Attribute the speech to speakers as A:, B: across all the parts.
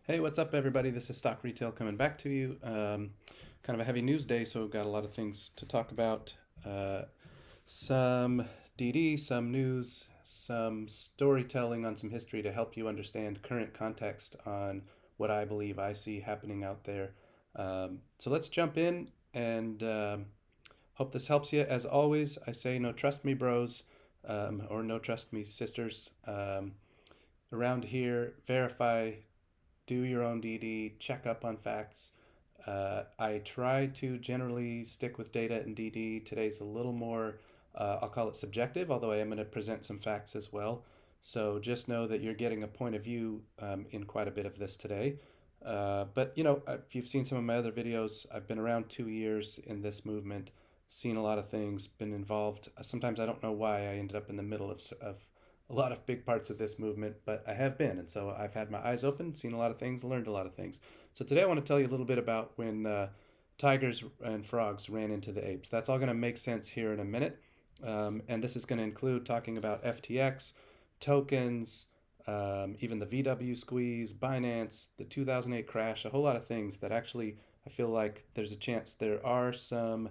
A: Hey, what's up, everybody? This is Stock Retail coming back to you. Kind of a heavy news day, so got a lot of things to talk about. Uh, some DD, some news, some storytelling on some history to help you understand current context on what I believe I see happening out there. So let's jump in and hope this helps you. As always, I say no trust me, bros, or no trust me, sisters. Around here, verify, do your own DD, check up on facts. I try to generally stick with data and DD. Today's a little more, I'll call it subjective, although I am going to present some facts as well. So just know that you're getting a point of view in quite a bit of this today. But if you've seen some of my other videos, I've been around 2 years in this movement, seen a lot of things, been involved. Sometimes I don't know why I ended up in the middle of a lot of big parts of this movement, but I have been. And so I've had my eyes open, seen a lot of things, learned a lot of things. So today I want to tell you a little bit about when tigers and frogs ran into the apes. That's all going to make sense here in a minute. And this is going to include talking about FTX, tokens, even the VW squeeze, Binance, the 2008 crash, a whole lot of things that actually I feel like there's a chance there are some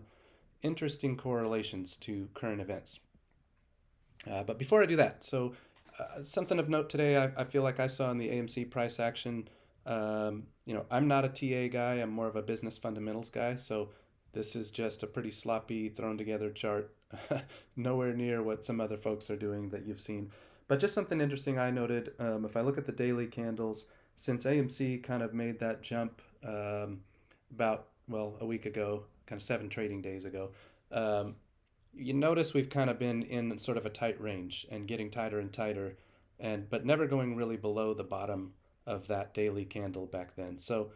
A: interesting correlations to current events. But before I do that, something of note today, I feel like I saw in the AMC price action. I'm not a TA guy. I'm more of a business fundamentals guy. So this is just a pretty sloppy, thrown together chart, nowhere near what some other folks are doing that you've seen. But just something interesting I noted. If I look at the daily candles, since AMC kind of made that jump about a week ago, kind of 7 trading days ago. Um, you notice we've kind of been in sort of a tight range and getting tighter and tighter, but never going really below the bottom of that daily candle back then. So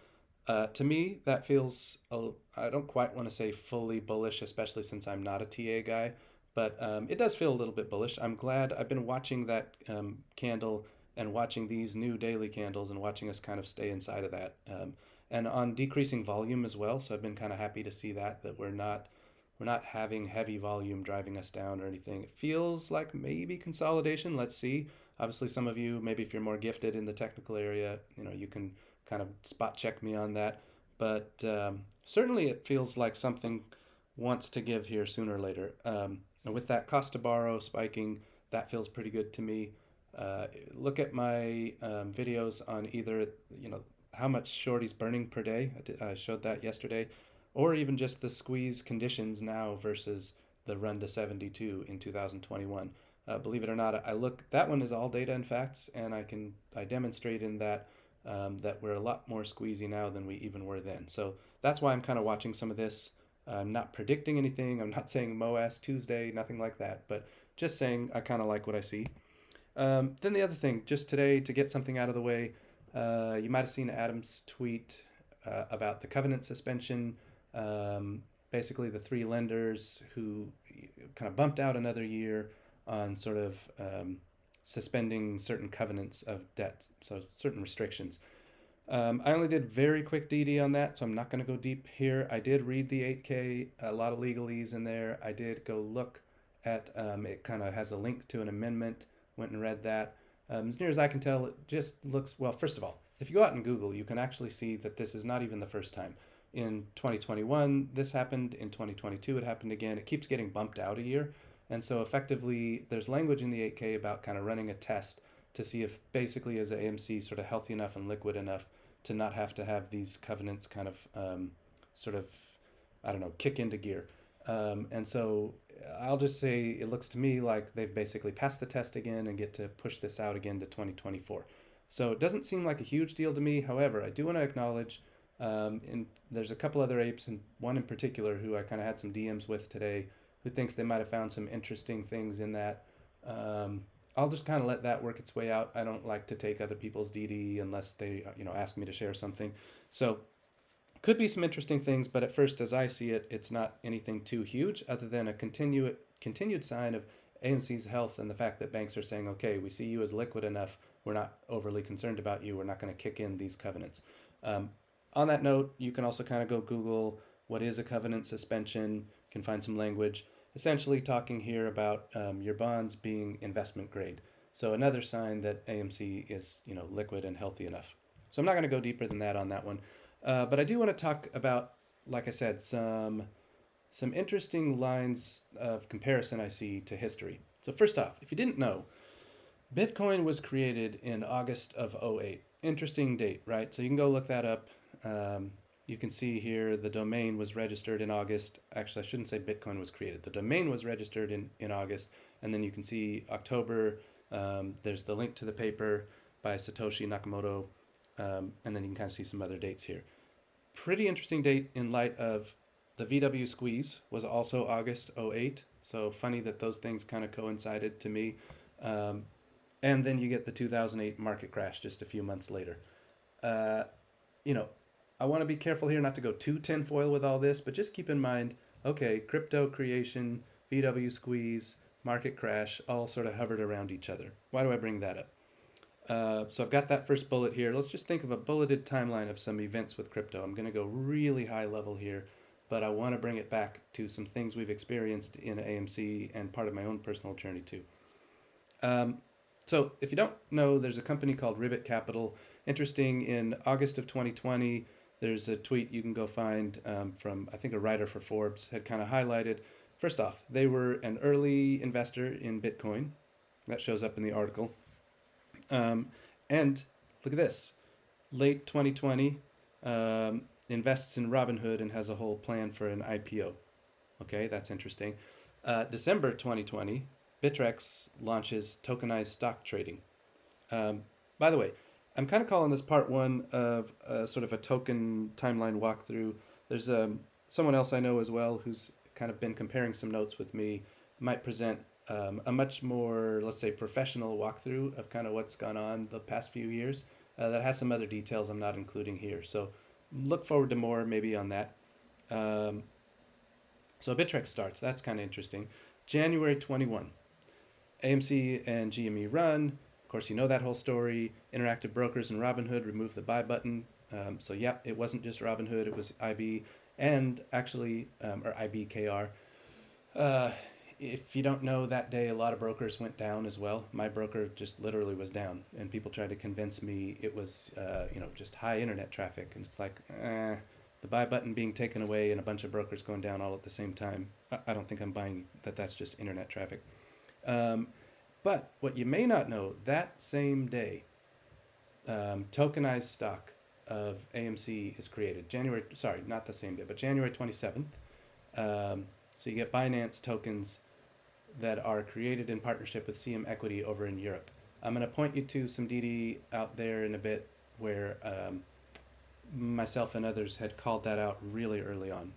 A: to me, that feels, I don't quite want to say fully bullish, especially since I'm not a TA guy, but it does feel a little bit bullish. I'm glad I've been watching that candle and watching these new daily candles and watching us kind of stay inside of that. And on decreasing volume as well. So I've been kind of happy to see that we're not having heavy volume driving us down or anything. It feels like maybe consolidation. Let's see. Obviously, some of you, maybe if you're more gifted in the technical area, you can kind of spot check me on that. But certainly, it feels like something wants to give here sooner or later. And with that cost to borrow spiking, that feels pretty good to me. Look at my videos on either how much shorty's burning per day. I showed that yesterday, or even just the squeeze conditions now versus the run to 72 in 2021. Believe it or not, I look, that one is all data and facts, and I demonstrate in that that we're a lot more squeezy now than we even were then. So that's why I'm kind of watching some of this. I'm not predicting anything. I'm not saying MOAS Tuesday, nothing like that, but just saying I kind of like what I see. Then the other thing, just today to get something out of the way, you might have seen Adam's tweet about the covenant suspension. Basically, the three lenders who kind of bumped out another year on sort of suspending certain covenants of debt, so certain restrictions. I only did very quick DD on that, so I'm not going to go deep here. I did read the 8K, a lot of legalese in there. I did go look at it, kind of has a link to an amendment, went and read that. As near as I can tell, it just looks well. First of all, if you go out and Google, you can actually see that this is not even the first time. In 2021, this happened. In 2022, it happened again. It keeps getting bumped out a year. And so effectively, there's language in the 8K about kind of running a test to see if basically is AMC sort of healthy enough and liquid enough to not have to have these covenants kind of sort of, I don't know, kick into gear. And so I'll just say it looks to me like they've basically passed the test again and get to push this out again to 2024. So it doesn't seem like a huge deal to me. However, I do want to acknowledge, and there's a couple other apes, and one in particular who I kind of had some DMs with today, who thinks they might have found some interesting things in that. I'll just kind of let that work its way out. I don't like to take other people's DD unless they, ask me to share something. So could be some interesting things, but at first, as I see it, it's not anything too huge, other than a continued sign of AMC's health and the fact that banks are saying, okay, we see you as liquid enough. We're not overly concerned about you. We're not going to kick in these covenants. On that note, you can also kind of go Google what is a covenant suspension. You can find some language essentially talking here about your bonds being investment grade. So another sign that AMC is liquid and healthy enough. So I'm not going to go deeper than that on that one. But I do want to talk about, like I said, some interesting lines of comparison I see to history. So first off, if you didn't know, Bitcoin was created in August of '08. Interesting date, right? So you can go look that up. Um, you can see here the domain was registered in August. Actually, I shouldn't say Bitcoin was created. The domain was registered in August. And then you can see October. There's the link to the paper by Satoshi Nakamoto. And then you can kind of see some other dates here. Pretty interesting date in light of the VW squeeze was also August '08. So funny that those things kind of coincided to me. Um, and then you get the 2008 market crash just a few months later. Uh, you know, I want to be careful here not to go too tinfoil with all this, but just keep in mind, okay, crypto creation, VW squeeze, market crash, all sort of hovered around each other. Why do I bring that up? So I've got that first bullet here. Let's just think of a bulleted timeline of some events with crypto. I'm going to go really high level here, but I want to bring it back to some things we've experienced in AMC and part of my own personal journey too. Um, so if you don't know, there's a company called Ribbit Capital. Interesting, in August of 2020, there's a tweet you can go find from, I think, a writer for Forbes had kind of highlighted. First off, they were an early investor in Bitcoin. That shows up in the article. And look at this. Late 2020, invests in Robinhood and has a whole plan for an IPO. Okay, that's interesting. December 2020, Bittrex launches tokenized stock trading. By the way, I'm kind of calling this part one of sort of a token timeline walkthrough. There's someone else I know as well who's kind of been comparing some notes with me, might present a much more, let's say, professional walkthrough of kind of what's gone on the past few years that has some other details I'm not including here. So look forward to more maybe on that. So Bittrex starts. That's kind of interesting. January 21. AMC and GME run. Of course, you know that whole story. Interactive Brokers and Robinhood removed the buy button. So, yep, it wasn't just Robinhood, it was IB and actually, or IBKR. If you don't know, that day a lot of brokers went down as well. My broker just literally was down, and people tried to convince me it was, just high internet traffic. And it's like, the buy button being taken away and a bunch of brokers going down all at the same time. I don't think I'm buying that. That's just internet traffic. But what you may not know, that same day, tokenized stock of AMC is created. Not the same day, but January 27th. So you get Binance tokens that are created in partnership with CM Equity over in Europe. I'm going to point you to some DD out there in a bit where myself and others had called that out really early on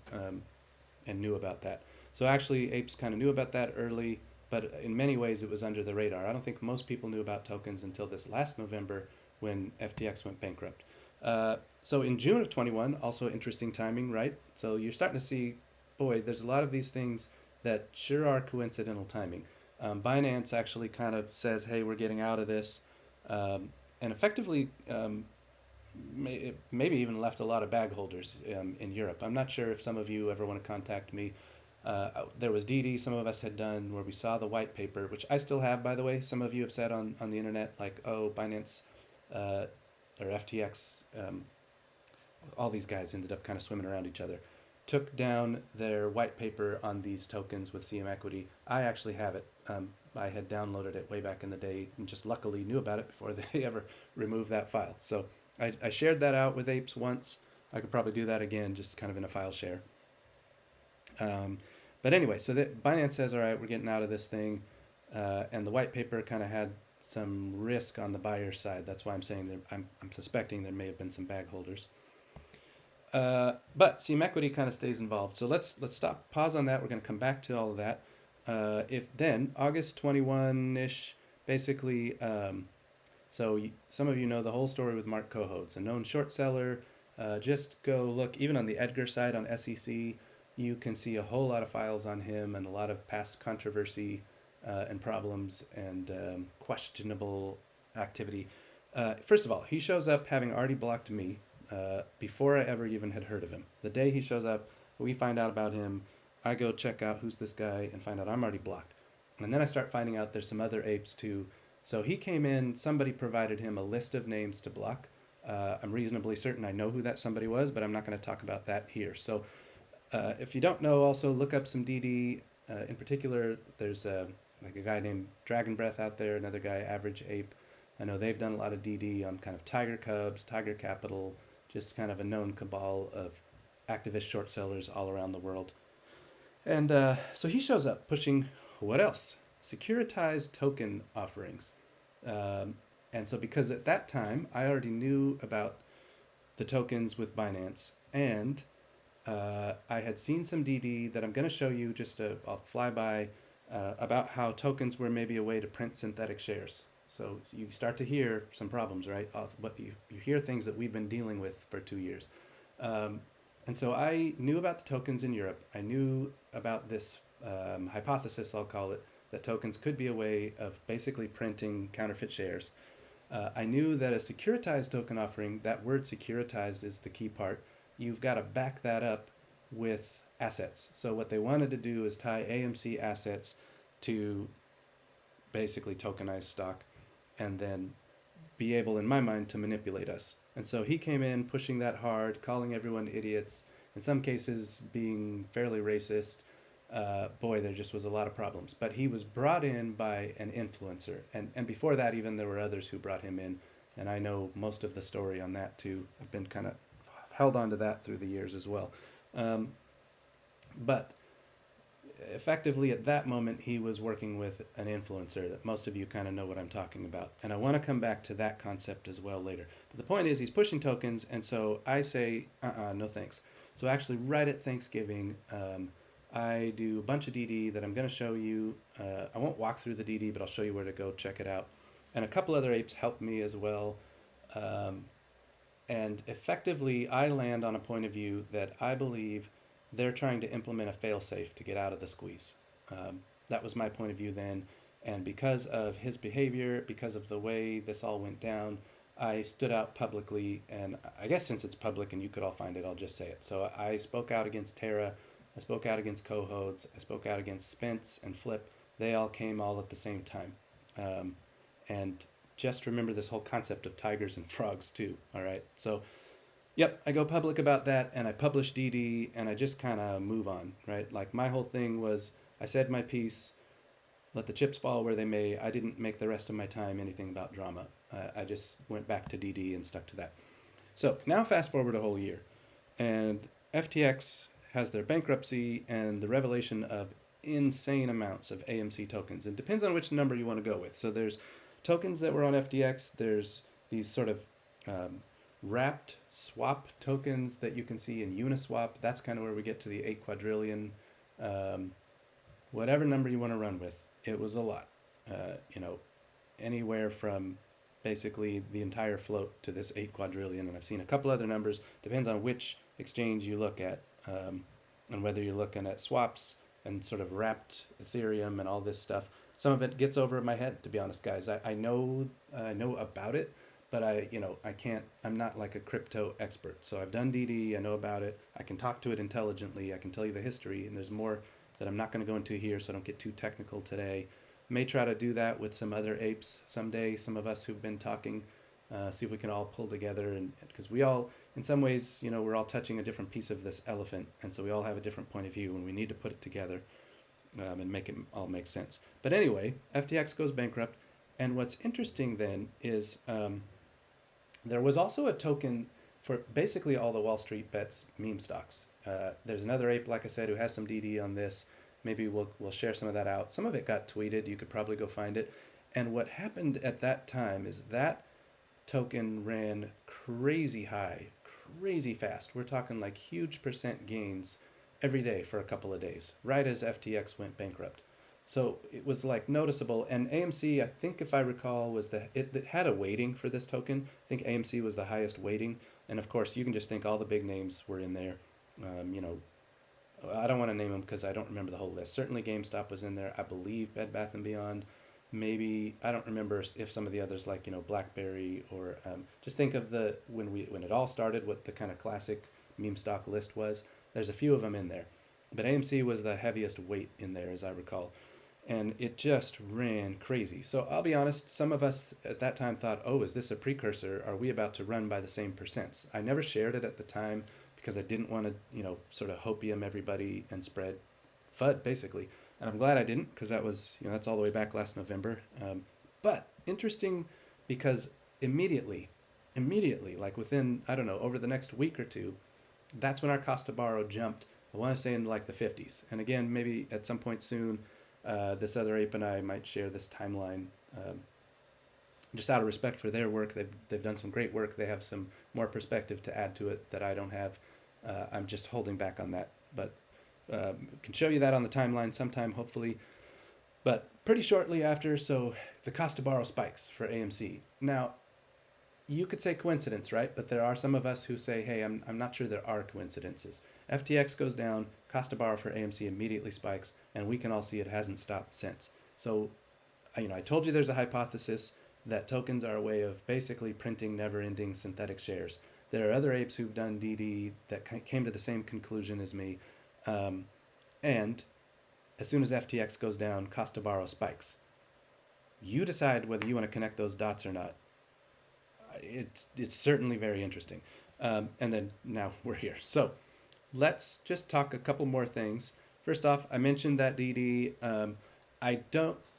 A: and knew about that. So actually, Apes kind of knew about that early, but in many ways it was under the radar. I don't think most people knew about tokens until this last November when FTX went bankrupt. So in June of 21, also interesting timing, right? So you're starting to see, boy, there's a lot of these things that sure are coincidental timing. Binance actually kind of says, hey, we're getting out of this, and effectively maybe even left a lot of bag holders in Europe. I'm not sure if some of you ever want to contact me. There was DD some of us had done where we saw the white paper, which I still have, by the way. Some of you have said on the internet, like, oh, Binance or FTX, all these guys ended up kind of swimming around each other. Took down their white paper on these tokens with CM Equity. I actually have it. I had downloaded it way back in the day and just luckily knew about it before they ever removed that file. So I shared that out with Apes once. I could probably do that again, just kind of in a file share. But anyway, so Binance says, all right, we're getting out of this thing. And the white paper kind of had some risk on the buyer's side. That's why I'm saying I'm suspecting there may have been some bag holders. But CM Equity kind of stays involved. So let's pause on that. We're going to come back to all of that. If then August 21-ish, basically, some of you know the whole story with Mark Cohodes, a known short seller. Just go look, even on the Edgar side on SEC, you can see a whole lot of files on him and a lot of past controversy and problems and questionable activity. First of all, he shows up having already blocked me before I ever even had heard of him. The day he shows up, we find out about him. I go check out who's this guy and find out I'm already blocked. And then I start finding out there's some other apes too. So he came in, somebody provided him a list of names to block. I'm reasonably certain I know who that somebody was, but I'm not going to talk about that here. So if you don't know, also look up some DD. In particular, there's like a guy named Dragon Breath out there, another guy, Average Ape. I know they've done a lot of DD on kind of Tiger Cubs, Tiger Capital, just kind of a known cabal of activist short sellers all around the world. And so he shows up pushing what else? Securitized token offerings. Um, and so, because at that time I already knew about the tokens with Binance, and I had seen some DD that I'm going to show you just a flyby about how tokens were maybe a way to print synthetic shares. So you start to hear some problems, right? What you hear things that we've been dealing with for 2 years. Um, and so I knew about the tokens in Europe. I knew about this hypothesis, I'll call it, that tokens could be a way of basically printing counterfeit shares. I knew that a securitized token offering, that word securitized is the key part. You've got to back that up with assets. So what they wanted to do is tie AMC assets to basically tokenized stock and then be able, in my mind, to manipulate us. And so he came in pushing that hard, calling everyone idiots, in some cases being fairly racist. Boy, there just was a lot of problems. But he was brought in by an influencer. And before that, even there were others who brought him in. And I know most of the story on that too. I've been kind of held on to that through the years as well. But effectively at that moment, he was working with an influencer that most of you kind of know what I'm talking about. And I want to come back to that concept as well later. But the point is he's pushing tokens. And so I say, no thanks. So actually right at Thanksgiving, I do a bunch of DD that I'm going to show you. I won't walk through the DD, but I'll show you where to go check it out. And a couple other apes helped me as well. And effectively, I land on a point of view that I believe they're trying to implement a failsafe to get out of the squeeze. That was my point of view then. And because of his behavior, because of the way this all went down, I stood out publicly. And I guess since it's public and you could all find it, I'll just say it. So I spoke out against Terra. I spoke out against Cohodes. I spoke out against Spence and Flip. They all came all at the same time. And just remember this whole concept of tigers and frogs too. All right. So, yep, I go public about that and I publish DD and I just kind of move on, right? Like my whole thing was I said my piece, let the chips fall where they may. I didn't make the rest of my time anything about drama. I just went back to DD and stuck to that. So now fast forward a whole year and FTX has their bankruptcy and the revelation of insane amounts of AMC tokens. It depends on which number you want to go with. So there's tokens that were on FTX. There's these sort of wrapped swap tokens that you can see in Uniswap. That's kind of where we get to the 8 quadrillion. Whatever number you want to run with, it was a lot. Anywhere from basically the entire float to this 8 quadrillion. And I've seen a couple other numbers. Depends on which exchange you look at and whether you're looking at swaps and sort of wrapped Ethereum and all this stuff. Some of it gets over my head, to be honest, guys. I know about it, but I'm not like a crypto expert. So I've done DD, I know about it. I can talk to it intelligently. I can tell you the history, and there's more that I'm not going to go into here, so I don't get too technical today. May try to do that with some other apes someday, some of us who've been talking, see if we can all pull together. And because we all, in some ways, we're all touching a different piece of this elephant, and so we all have a different point of view, and we need to put it together. And make it all make sense. But anyway, FTX goes bankrupt. And what's interesting then is there was also a token for basically all the Wall Street Bets meme stocks. There's another ape, like I said, who has some DD on this. Maybe we'll share some of that out. Some of it got tweeted. You could probably go find it. And what happened at that time is that token ran crazy high, crazy fast. We're talking like huge percent gains every day for a couple of days, right as FTX went bankrupt. So it was like noticeable. And AMC, I think if I recall, was it had a weighting for this token. I think AMC was the highest weighting. And of course, you can just think all the big names were in there. I don't want to name them because I don't remember the whole list. Certainly GameStop was in there. I believe Bed Bath & Beyond. Maybe, I don't remember if some of the others like, BlackBerry or just think of when it all started, what the kind of classic meme stock list was. There's a few of them in there, but AMC was the heaviest weight in there, as I recall. and it just ran crazy. So I'll be honest, some of us at that time thought, oh, is this a precursor? Are we about to run by the same percents? I never shared it at the time because I didn't want to, sort of hopium everybody and spread FUD basically. And I'm glad I didn't because that was, that's all the way back last November. But interesting because immediately, like within, I don't know, over the next week or two, that's when our cost to borrow jumped. I want to say in like the 50s. And again, maybe at some point soon, this other ape and I might share this timeline. Just out of respect for their work, they've done some great work. They have some more perspective to add to it that I don't have. I'm just holding back on that, but can show you that on the timeline sometime, hopefully. But pretty shortly after, so the cost to borrow spikes for AMC. Now, you could say coincidence, right? But there are some of us who say, hey, I'm not sure there are coincidences. FTX goes down, cost to borrow for AMC immediately spikes, and we can all see it hasn't stopped since. So, I told you there's a hypothesis that tokens are a way of basically printing never-ending synthetic shares. There are other apes who've done DD that came to the same conclusion as me. And as soon as FTX goes down, cost to borrow spikes. You decide whether you want to connect those dots or not. It's certainly very interesting. And then now we're here. So let's just talk a couple more things. First off, I mentioned that DD.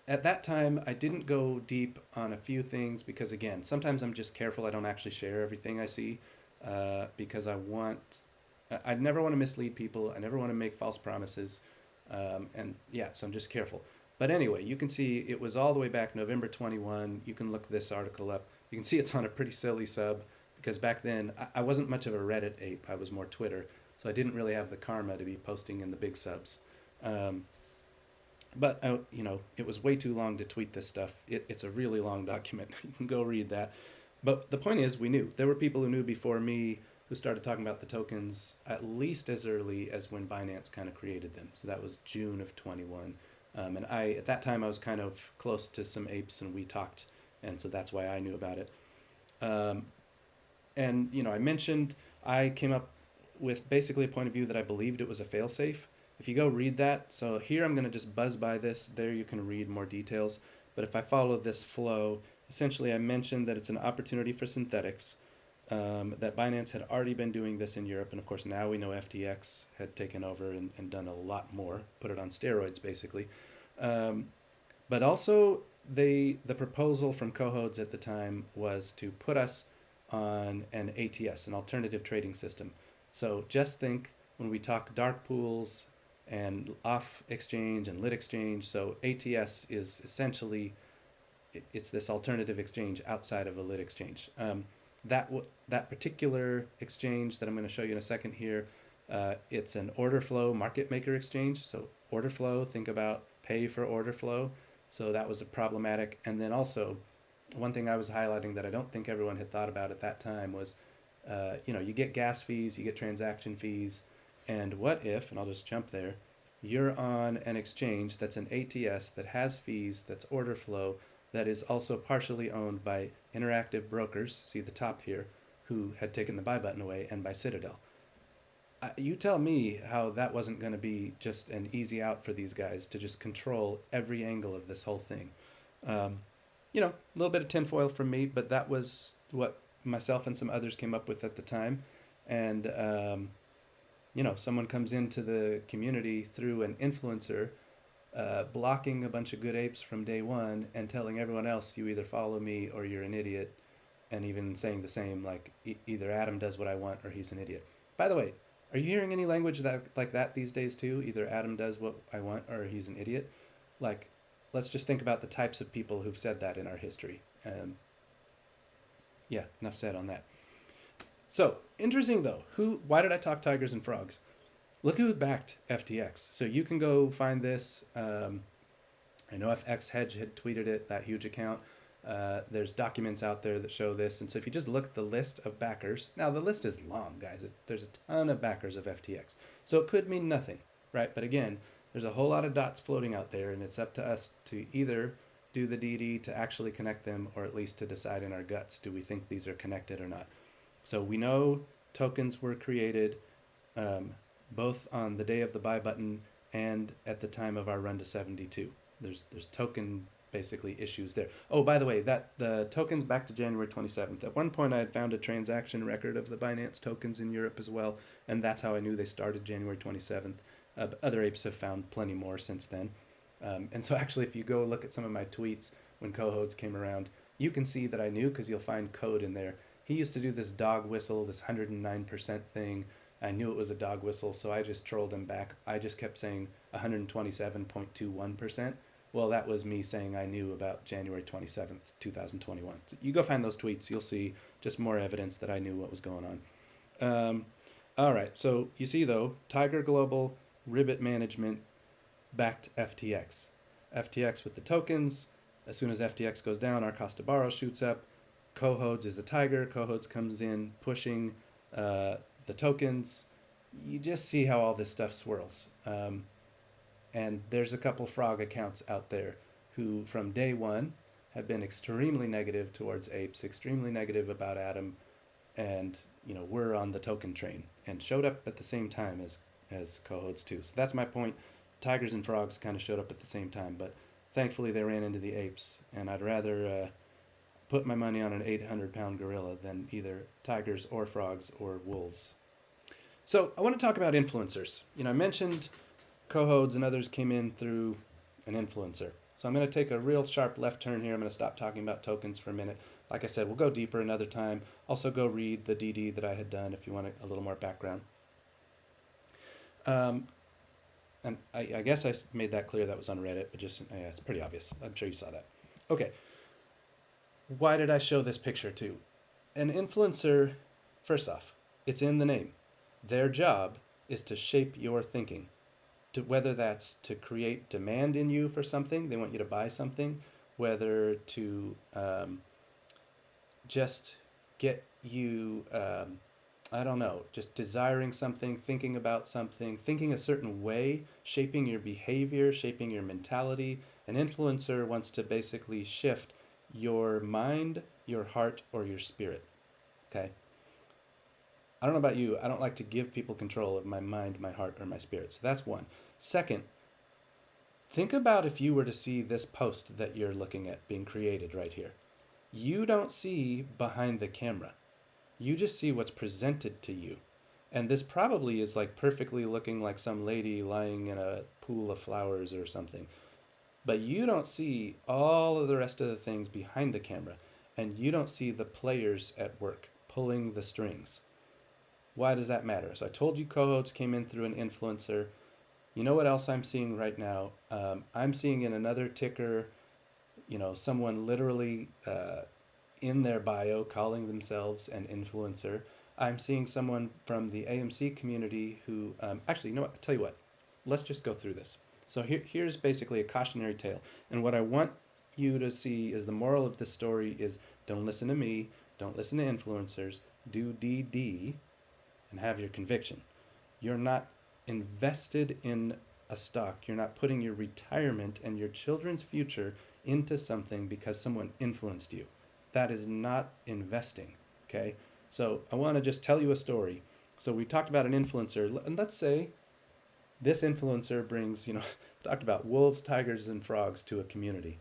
A: At that time, I didn't go deep on a few things because, again, sometimes I'm just careful. I don't actually share everything I see because I never want to mislead people. I never want to make false promises. And yeah, so I'm just careful. But anyway, you can see it was all the way back November 21. You can look this article up. You can see it's on a pretty silly sub because back then I wasn't much of a Reddit ape. I was more Twitter. So I didn't really have the karma to be posting in the big subs. But it was way too long to tweet this stuff. It's a really long document. You can go read that. But the point is, we knew. There were people who knew before me who started talking about the tokens at least as early as when Binance kind of created them. So that was June of 21. And at that time, I was kind of close to some apes and we talked. And so that's why I knew about it. And, I mentioned I came up with basically a point of view that I believed it was a failsafe. If you go read that, so here I'm going to just buzz by this. There you can read more details. But if I follow this flow, essentially I mentioned that it's an opportunity for synthetics, that Binance had already been doing this in Europe. And of course, now we know FTX had taken over and done a lot more, put it on steroids, basically. But also, the proposal from Cohodes at the time was to put us on an ATS, an alternative trading system. So just think when we talk dark pools and off exchange and lit exchange. So ATS is essentially, it's this alternative exchange outside of a lit exchange. That particular exchange that I'm going to show you in a second here, it's an order flow market maker exchange. So order flow, think about pay for order flow. So that was a problematic. And then also, one thing I was highlighting that I don't think everyone had thought about at that time was, you get gas fees, you get transaction fees, and what if, and I'll just jump there, you're on an exchange that's an ATS that has fees, that's order flow, that is also partially owned by Interactive Brokers, see the top here, who had taken the buy button away, and by Citadel. You tell me how that wasn't going to be just an easy out for these guys to just control every angle of this whole thing. A little bit of tinfoil from me, but that was what myself and some others came up with at the time. And, someone comes into the community through an influencer, blocking a bunch of good apes from day one and telling everyone else, you either follow me or you're an idiot. And even saying the same, like either Adam does what I want or he's an idiot. By the way, are you hearing any language like that these days too? Either Adam does what I want or he's an idiot. Like, let's just think about the types of people who've said that in our history. Yeah, enough said on that. So, interesting though, why did I talk tigers and frogs? Look who backed FTX. So you can go find this. I know FX Hedge had tweeted it, that huge account. There's documents out there that show this. And so if you just look at the list of backers, now the list is long, guys. There's a ton of backers of FTX. So it could mean nothing, right? But again, there's a whole lot of dots floating out there, and it's up to us to either do the DD to actually connect them, or at least to decide in our guts, do we think these are connected or not? So we know tokens were created both on the day of the buy button and at the time of our run to 72. there's token basically issues there. Oh, by the way, that the tokens back to January 27th. At one point, I had found a transaction record of the Binance tokens in Europe as well, and that's how I knew they started January 27th. But other apes have found plenty more since then. And so actually, if you go look at some of my tweets when Cohodes came around, you can see that I knew because you'll find code in there. He used to do this dog whistle, this 109% thing. I knew it was a dog whistle, so I just trolled him back. I just kept saying 127.21%. Well, that was me saying I knew about January 27th, 2021. So you go find those tweets, you'll see just more evidence that I knew what was going on. All right, so you see though, Tiger Global, Ribbit Management, backed FTX. FTX with the tokens. As soon as FTX goes down, our cost to borrow shoots up. Cohodes is a tiger. Cohodes comes in pushing the tokens. You just see how all this stuff swirls. And there's a couple frog accounts out there who from day one have been extremely negative towards apes, extremely negative about Atom, and we're on the token train and showed up at the same time as Cohodes too. So that's my point. Tigers and frogs kind of showed up at the same time, but thankfully they ran into the apes, and I'd rather put my money on an 800-pound gorilla than either tigers or frogs or wolves. So I want to talk about influencers. I mentioned Cohodes and others came in through an influencer. So I'm going to take a real sharp left turn here. I'm going to stop talking about tokens for a minute. Like I said, we'll go deeper another time. Also go read the DD that I had done if you want a little more background. And I guess I made that clear that was on Reddit, but it's pretty obvious. I'm sure you saw that. Okay. Why did I show this picture too? An influencer, first off, it's in the name. Their job is to shape your thinking. Whether that's to create demand in you for something, they want you to buy something, whether to just get you, just desiring something, thinking about something, thinking a certain way, shaping your behavior, shaping your mentality. An influencer wants to basically shift your mind, your heart, or your spirit. Okay? I don't know about you. I don't like to give people control of my mind, my heart, or my spirit. So that's one. Second, think about if you were to see this post that you're looking at being created right here. You don't see behind the camera. You just see what's presented to you. And this probably is like perfectly looking like some lady lying in a pool of flowers or something. But you don't see all of the rest of the things behind the camera. And you don't see the players at work pulling the strings. Why does that matter? So I told you Cohodes came in through an influencer. You know what else I'm seeing right now? I'm seeing in another ticker, someone literally in their bio calling themselves an influencer. I'm seeing someone from the AMC community who, actually, you know what? I'll tell you what. Let's just go through this. So here's basically a cautionary tale. And what I want you to see is the moral of this story is don't listen to me, don't listen to influencers, do DD, and have your conviction. You're not invested in a stock. You're not putting your retirement and your children's future into something because someone influenced you. That is not investing, okay? So I want to just tell you a story. So we talked about an influencer, and let's say this influencer brings, talked about wolves, tigers, and frogs to a community.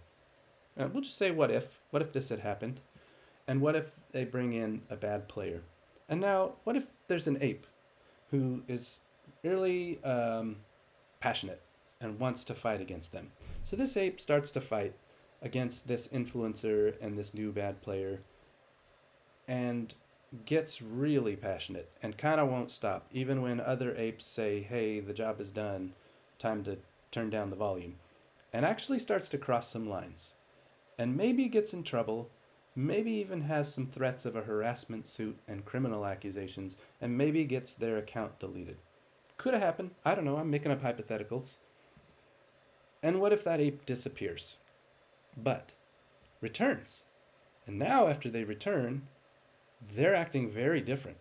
A: We'll just say what if this had happened? And what if they bring in a bad player? And now, what if there's an ape who is really passionate and wants to fight against them? So this ape starts to fight against this influencer and this new bad player and gets really passionate and kind of won't stop, even when other apes say, hey, the job is done, time to turn down the volume, and actually starts to cross some lines and maybe gets in trouble, maybe even has some threats of a harassment suit and criminal accusations, and maybe gets their account deleted. Could have happened. I don't know. I'm making up hypotheticals. And what if that ape disappears, but returns? And now after they return, they're acting very different.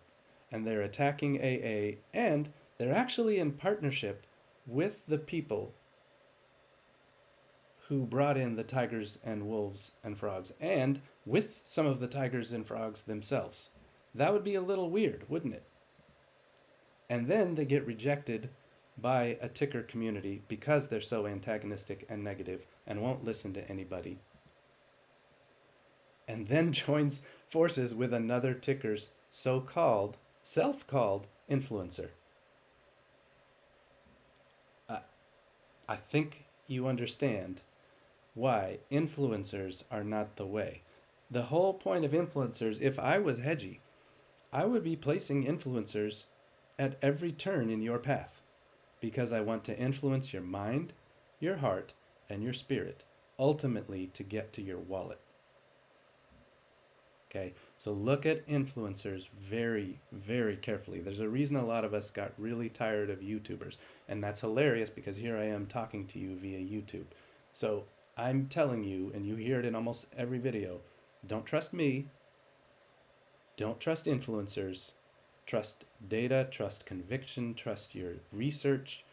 A: And they're attacking AA, and they're actually in partnership with the people who brought in the tigers and wolves and frogs, and with some of the tigers and frogs themselves. That would be a little weird, wouldn't it? And then they get rejected by a ticker community because they're so antagonistic and negative and won't listen to anybody, and then joins forces with another ticker's so-called, self-called influencer. I think you understand why influencers are not the way. The whole point of influencers, if I was hedgy, I would be placing influencers at every turn in your path because I want to influence your mind, your heart, and your spirit, ultimately to get to your wallet. Okay, so look at influencers very, very carefully. There's a reason a lot of us got really tired of YouTubers, and that's hilarious because here I am talking to you via YouTube. So I'm telling you, and you hear it in almost every video, don't trust me, don't trust influencers, trust data, trust conviction, trust your research.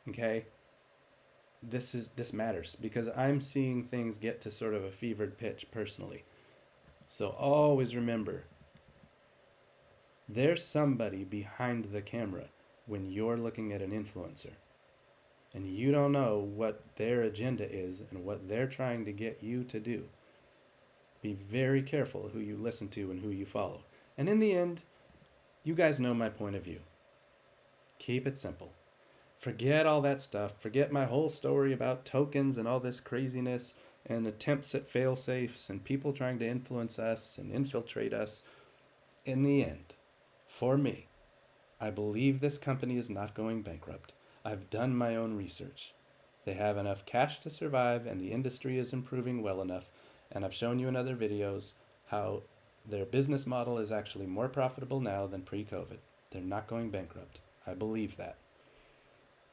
A: Okay, this matters because I'm seeing things get to sort of a fevered pitch personally. So always remember, there's somebody behind the camera when you're looking at an influencer. And you don't know what their agenda is and what they're trying to get you to do. Be very careful who you listen to and who you follow. And in the end, you guys know my point of view. Keep it simple. Forget all that stuff. Forget my whole story about tokens and all this craziness and attempts at fail safes and people trying to influence us and infiltrate us. In the end, for me, I believe this company is not going bankrupt. I've done my own research. They have enough cash to survive and the industry is improving well enough. And I've shown you in other videos how their business model is actually more profitable now than pre-COVID. They're not going bankrupt. I believe that.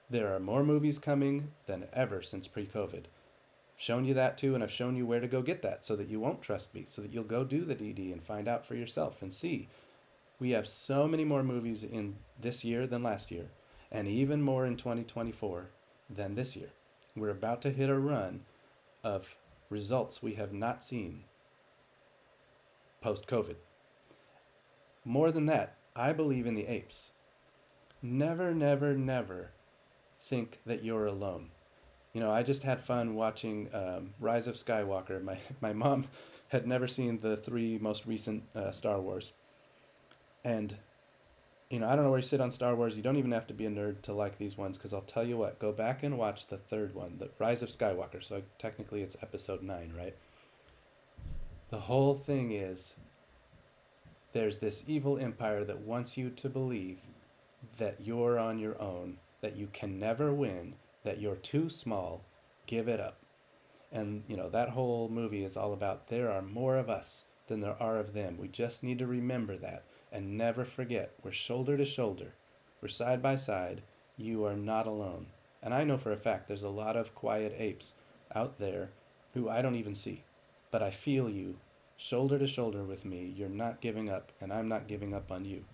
A: There are more movies coming than ever since pre-COVID. I've shown you that too, and I've shown you where to go get that so that you won't trust me, so that you'll go do the DD and find out for yourself and see. We have so many more movies in this year than last year, and even more in 2024 than this year. We're about to hit a run of results we have not seen post-COVID. More than that, I believe in the apes. Never, never, never think that you're alone. You know, I just had fun watching Rise of Skywalker. My mom had never seen the 3 most recent Star Wars. And, you know, I don't know where you sit on Star Wars. You don't even have to be a nerd to like these ones, because I'll tell you what, go back and watch the 3rd one, the Rise of Skywalker. So technically it's episode 9, right? The whole thing is there's this evil empire that wants you to believe that you're on your own, that you can never win, that you're too small, give it up. And, you know, that whole movie is all about there are more of us than there are of them. We just need to remember that and never forget we're shoulder to shoulder. We're side by side. You are not alone. And I know for a fact there's a lot of quiet apes out there who I don't even see. But I feel you shoulder to shoulder with me. You're not giving up, and I'm not giving up on you.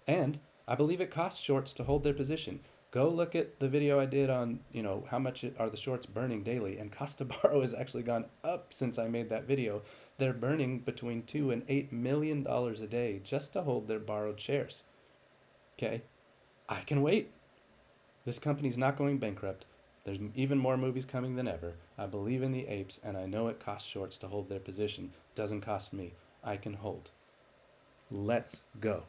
A: And I believe it costs shorts to hold their position. Go look at the video I did on, you know, how much are the shorts burning daily, and cost to borrow has actually gone up since I made that video. They're burning between $2 and $8 million a day just to hold their borrowed shares. Okay, I can wait. This company's not going bankrupt. There's even more movies coming than ever. I believe in the apes, and I know it costs shorts to hold their position. It doesn't cost me. I can hold. Let's go.